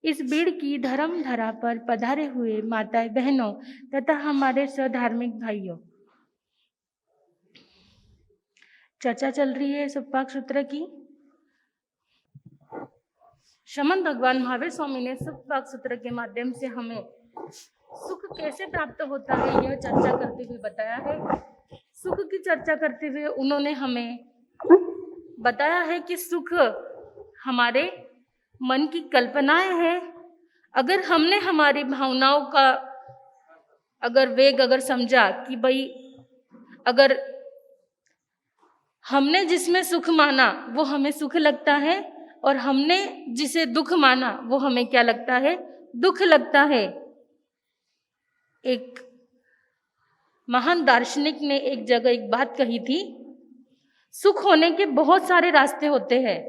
इस भीड़ की धर्म धरा पर पधारे हुए माताएं बहनों तथा हमारे सधार्मिक भाइयों, चर्चा चल रही है सुखपाक सूत्र की। शमन भगवान महावीर स्वामी ने सुखपाक सूत्र के माध्यम से हमें सुख कैसे प्राप्त होता है यह चर्चा करते हुए बताया है। सुख की चर्चा करते हुए उन्होंने हमें बताया है कि सुख हमारे मन की कल्पनाएं हैं। अगर हमने हमारी भावनाओं का अगर समझा कि भाई अगर हमने जिसमें सुख माना वो हमें सुख लगता है और हमने जिसे दुख माना वो हमें क्या लगता है, दुख लगता है। एक महान दार्शनिक ने एक जगह एक बात कही थी, सुख होने के बहुत सारे रास्ते होते हैं,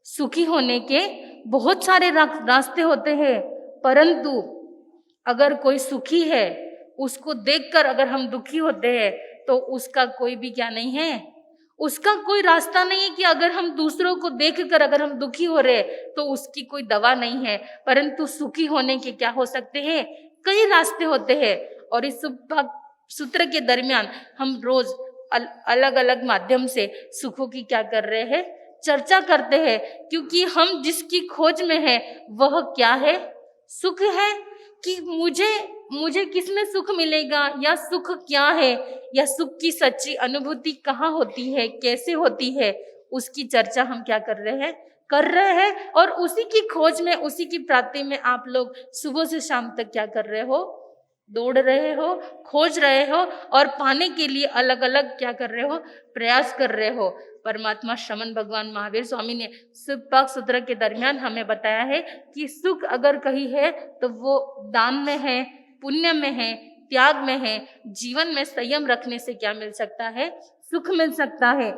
सुखी होने के बहुत सारे रास्ते होते हैं, परंतु अगर कोई सुखी है उसको देखकर अगर हम दुखी होते हैं तो उसका कोई भी क्या नहीं है, उसका कोई रास्ता नहीं है कि अगर हम दूसरों को देखकर अगर हम दुखी हो रहे तो उसकी कोई दवा नहीं है। परंतु सुखी होने के क्या हो सकते हैं, कई रास्ते होते हैं। और इस सूत्र के दरमियान हम रोज अलग अलग माध्यम से सुखों की क्या कर रहे हैं, चर्चा करते हैं, क्योंकि हम जिसकी खोज में है वह क्या है, सुख है। कि मुझे किसमें सुख मिलेगा या सुख क्या है या सुख की सच्ची अनुभूति कहाँ होती है, कैसे होती है, उसकी चर्चा हम क्या कर रहे हैं। और उसी की खोज में, उसी की प्राप्ति में आप लोग सुबह से शाम तक क्या कर रहे हो, दौड़ रहे हो, खोज रहे हो और पाने के लिए अलग अलग क्या कर रहे हो, प्रयास कर रहे हो। परमात्मा श्रमण भगवान महावीर स्वामी ने सुखपाक सूत्र के दरमियान हमें बताया है कि सुख अगर कहीं है तो वो दान में है, पुण्य में है, त्याग में है, जीवन में संयम रखने से क्या मिल सकता है, सुख मिल सकता है।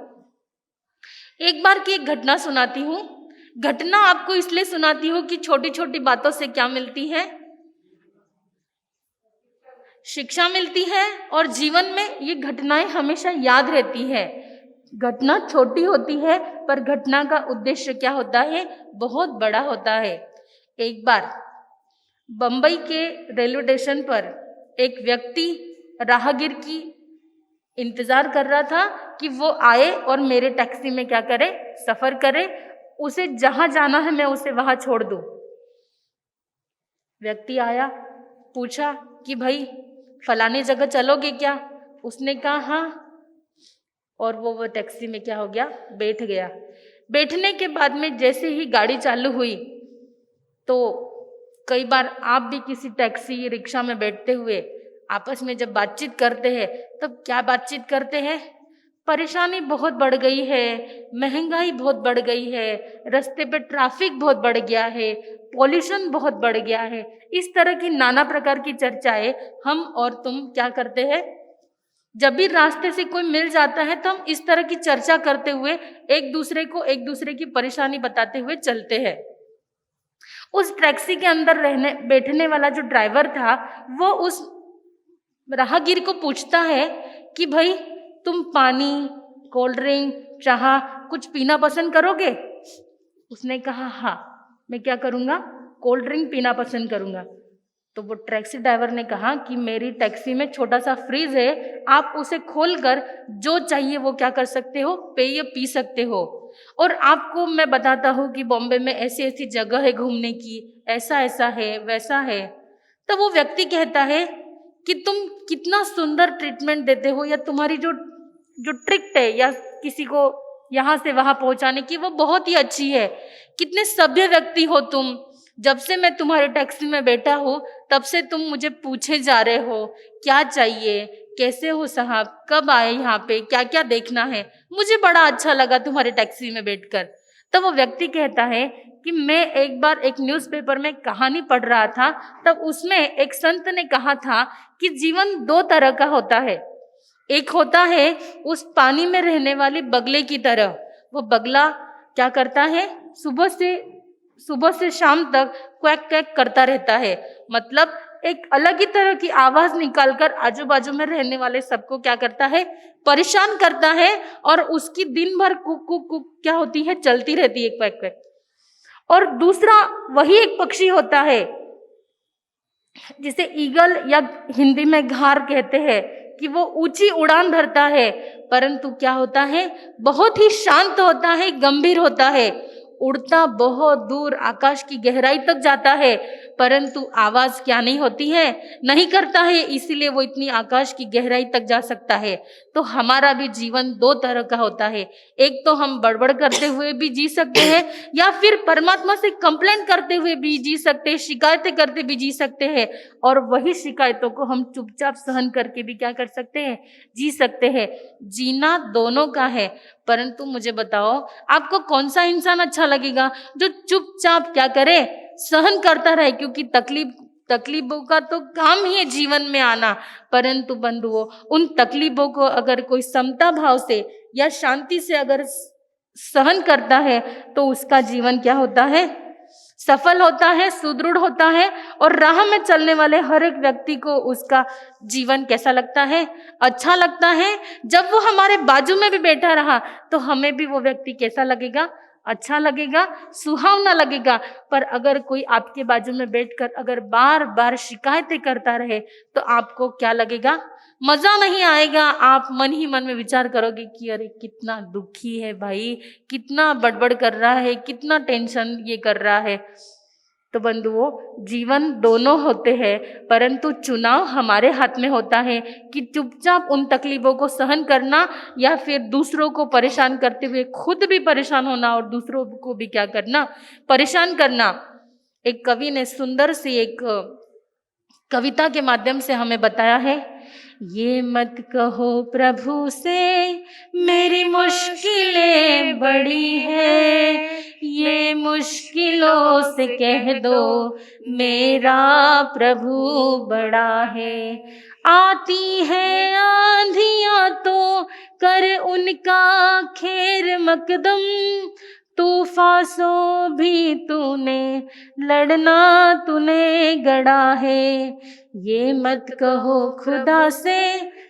एक बार की एक घटना सुनाती हूँ। घटना आपको इसलिए सुनाती हूँ कि छोटी छोटी बातों से क्या मिलती है, शिक्षा मिलती है और जीवन में ये घटनाएं हमेशा याद रहती है। घटना छोटी होती है पर घटना का उद्देश्य क्या होता है, बहुत बड़ा होता है। एक बार बंबई के रेलवे स्टेशन पर एक व्यक्ति राहगीर की इंतजार कर रहा था कि वो आए और मेरे टैक्सी में क्या करे, सफर करे, उसे जहां जाना है मैं उसे वहां छोड़ दूं। व्यक्ति आया, पूछा कि भाई फलानी जगह चलोगे क्या? उसने कहा हाँ, और वो टैक्सी में क्या हो गया, बैठ गया। बैठने के बाद में जैसे ही गाड़ी चालू हुई तो कई बार आप भी किसी टैक्सी रिक्शा में बैठते हुए आपस में जब बातचीत करते हैं तब क्या बातचीत करते हैं, परेशानी बहुत बढ़ गई है, महंगाई बहुत बढ़ गई है, रास्ते पे ट्रैफिक बहुत बढ़ गया है, पॉल्यूशन बहुत बढ़ गया है। इस तरह की नाना प्रकार की चर्चाएं हम और तुम क्या करते हैं, जब भी रास्ते से कोई मिल जाता है तो हम इस तरह की चर्चा करते हुए एक दूसरे की परेशानी बताते हुए चलते हैं। उस टैक्सी के अंदर बैठने वाला जो ड्राइवर था वो उस राहगीर को पूछता है कि भाई तुम पानी, कोल्ड ड्रिंक, चाह कुछ पीना पसंद करोगे? उसने कहा हाँ, मैं क्या करूँगा, कोल्ड ड्रिंक पीना पसंद करूँगा। तो वो टैक्सी ड्राइवर ने कहा कि मेरी टैक्सी में छोटा सा फ्रिज है, आप उसे खोलकर जो चाहिए वो क्या कर सकते हो, पेय पी सकते हो। और आपको मैं बताता हूँ कि बॉम्बे में ऐसी ऐसी जगह है घूमने की, ऐसा ऐसा है, वैसा है। तो वो व्यक्ति कहता है कि तुम कितना सुंदर ट्रीटमेंट देते हो, या तुम्हारी जो ट्रिक है या किसी को यहाँ से वहां पहुंचाने की वो बहुत ही अच्छी है, कितने सभ्य व्यक्ति हो तुम। जब से मैं तुम्हारे टैक्सी में बैठा हूँ तब से तुम मुझे पूछे जा रहे हो क्या चाहिए, कैसे हो साहब, कब आए यहाँ पे, क्या क्या देखना है। मुझे बड़ा अच्छा लगा तुम्हारे टैक्सी में बैठकर। तब वो व्यक्ति कहता है कि मैं एक बार एक न्यूज़पेपर में कहानी पढ़ रहा था, तब उसमें एक संत ने कहा था कि जीवन दो तरह का होता है। एक होता है उस पानी में रहने वाले बगले की तरह। वो बगला क्या करता है, सुबह से शाम तक क्वैक क्वैक करता रहता है, मतलब एक अलग ही तरह की आवाज निकालकर आजू बाजू में रहने वाले सबको क्या करता है, परेशान करता है। और उसकी दिन भर कुक कुक कुक क्या होती है, चलती रहती है, क्वैक क्वैक। और दूसरा वही एक पक्षी होता है जिसे ईगल या हिंदी में घार कहते हैं कि वो ऊंची उड़ान भरता है, परंतु क्या होता है, बहुत ही शांत होता है, गंभीर होता है, उड़ता बहुत दूर आकाश की गहराई तक जाता है, परंतु आवाज क्या नहीं होती है, नहीं करता है, इसीलिए वो इतनी आकाश की गहराई तक जा सकता है। तो हमारा भी जीवन दो तरह का होता है, एक तो हम बड़बड़ करते हुए भी जी सकते हैं, या फिर परमात्मा से कंप्लेंट करते हुए भी जी सकते हैं, शिकायतें करते भी जी सकते हैं, और वही शिकायतों को हम चुपचाप सहन करके भी क्या कर सकते हैं, जी सकते हैं। जीना दोनों का है, परंतु मुझे बताओ आपको कौन सा इंसान अच्छा लगेगा जो चुपचाप क्या करे, सहन करता रहे, क्योंकि तकलीफों का तो काम ही है जीवन में आना। परंतु बंधुओं, उन तकलीफों को अगर कोई समता भाव से या शांति से अगर सहन करता है तो उसका जीवन क्या होता है, सफल होता है, सुदृढ़ होता है, और राह में चलने वाले हर एक व्यक्ति को उसका जीवन कैसा लगता है, अच्छा लगता है। जब वो हमारे बाजू में भी बैठा रहा तो हमें भी वो व्यक्ति कैसा लगेगा, अच्छा लगेगा, सुहावना लगेगा। पर अगर कोई आपके बाजू में बैठकर अगर बार बार शिकायतें करता रहे तो आपको क्या लगेगा, मजा नहीं आएगा। आप मन ही मन में विचार करोगे कि अरे कितना दुखी है भाई, कितना बड़बड़ कर रहा है, कितना टेंशन ये कर रहा है। तो बंधुओं, जीवन दोनों होते हैं, परंतु चुनाव हमारे हाथ में होता है कि चुपचाप उन तकलीफों को सहन करना या फिर दूसरों को परेशान करते हुए खुद भी परेशान होना और दूसरों को भी क्या करना, परेशान करना। एक कवि ने सुंदर सी एक कविता के माध्यम से हमें बताया है, ये मत कहो प्रभु से मेरी मुश्किलें बड़ी है, ये मुश्किलों से कह दो मेरा प्रभु बड़ा है। आती है आंधियां तो कर उनका खैर मकदम, तूफान सो भी तूने लड़ना तूने गढ़ा है। ये मत कहो खुदा से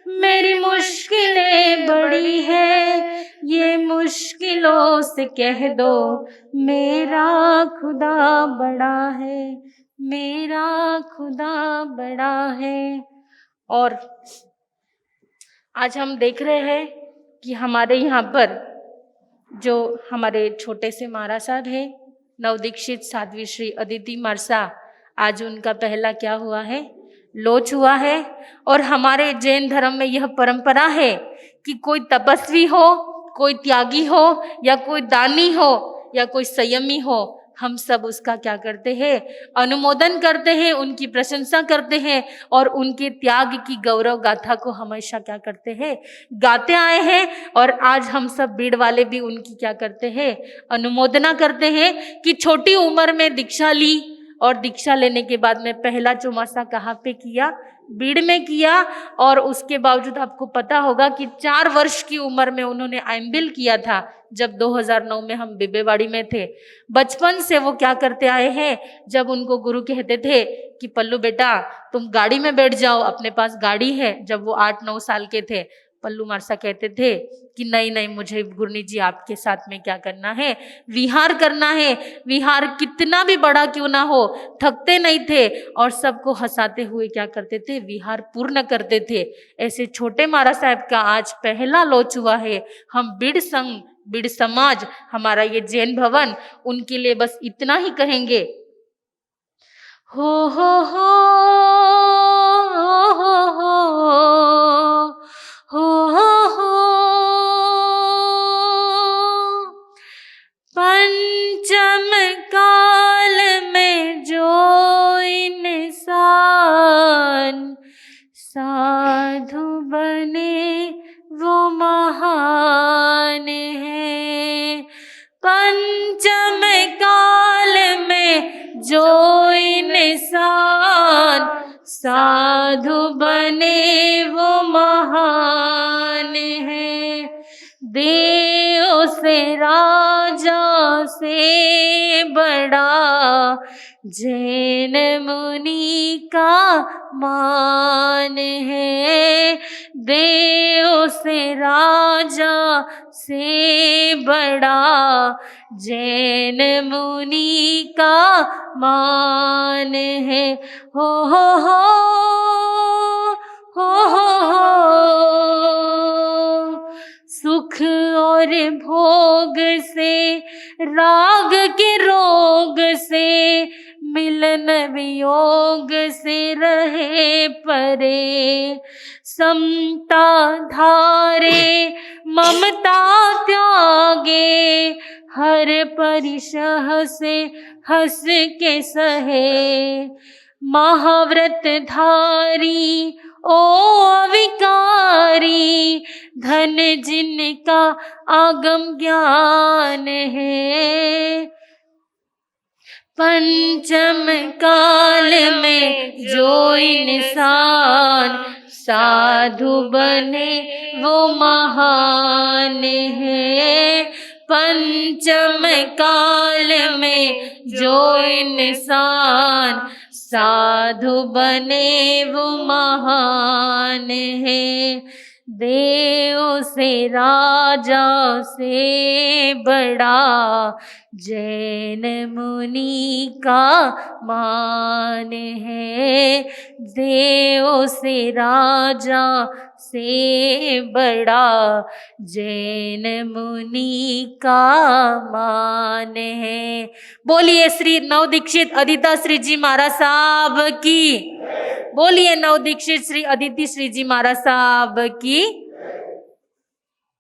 मेरी मुश्किलें बड़ी है, ये मुश्किलों से कह दो मेरा खुदा बड़ा है, मेरा खुदा बड़ा है। और आज हम देख रहे हैं कि हमारे यहाँ पर जो हमारे छोटे से महाराज साहब है, नवदीक्षित साध्वी श्री अदिति मारसा, आज उनका पहला क्या हुआ है, लोच हुआ है। और हमारे जैन धर्म में यह परंपरा है कि कोई तपस्वी हो, कोई त्यागी हो, या कोई दानी हो, या कोई संयमी हो, हम सब उसका क्या करते हैं, अनुमोदन करते हैं, उनकी प्रशंसा करते हैं, और उनके त्याग की गौरव गाथा को हमेशा क्या करते हैं, गाते आए हैं। और आज हम सब बीड़ वाले भी उनकी क्या करते हैं, अनुमोदना करते हैं कि छोटी उम्र में दीक्षा ली, और दीक्षा लेने के बाद में पहला चौमासा कहाँ पे किया, बीड़ में किया। और उसके बावजूद आपको पता होगा कि 4 वर्ष की उम्र में उन्होंने एमबिल किया था, जब 2009 में हम बिबेवाड़ी में थे। बचपन से वो क्या करते आए हैं, जब उनको गुरु कहते थे कि पल्लू बेटा तुम गाड़ी में बैठ जाओ, अपने पास गाड़ी है, जब वो 8-9 साल के थे, पल्लू मारसा कहते थे कि नहीं नहीं, मुझे गुरनी जी आपके साथ में क्या करना है, विहार करना है। विहार कितना भी बड़ा क्यों ना हो, थकते नहीं थे, और सबको हंसाते हुए क्या करते थे, विहार पूर्ण करते थे। ऐसे छोटे महाराज साहब का आज पहला लोच हुआ है। हम बीड़ संघ, बीड़ समाज, हमारा ये जैन भवन, उनके लिए बस इतना ही कहेंगे, हो हो हो हो हो हो हो। पंचम काल में जो इंसान साधु बने वो महान है। पंचम काल में जो इंसान साधु बने वो महान है। देव से राजा से बड़ा जैन मुनि का मान है, देव से राजा से बड़ा, जैन मुनि का मान है। हो हो हो सुख और भोग से, राग के रोग से, मिलन वियोग से रहे परे, समता धारे ममता त्यागे, हर परिशह से हंस के सहे, महाव्रत धारी ओ अविकारी, धन जिनका आगम ज्ञान है, पंचम काल में जो इंसान साधु बने वो महान है, पंचम काल में जो इंसान साधु बने वो महान है, देव से राजा से बड़ा, जैन मुनि का मान है, देव से राजा से बड़ा, जैन मुनि का मान है। बोलिए श्री नव दीक्षित अदिता श्री जी महाराज साहब की, बोलिए नव दीक्षित श्री अदिति श्री जी महाराज साहब की।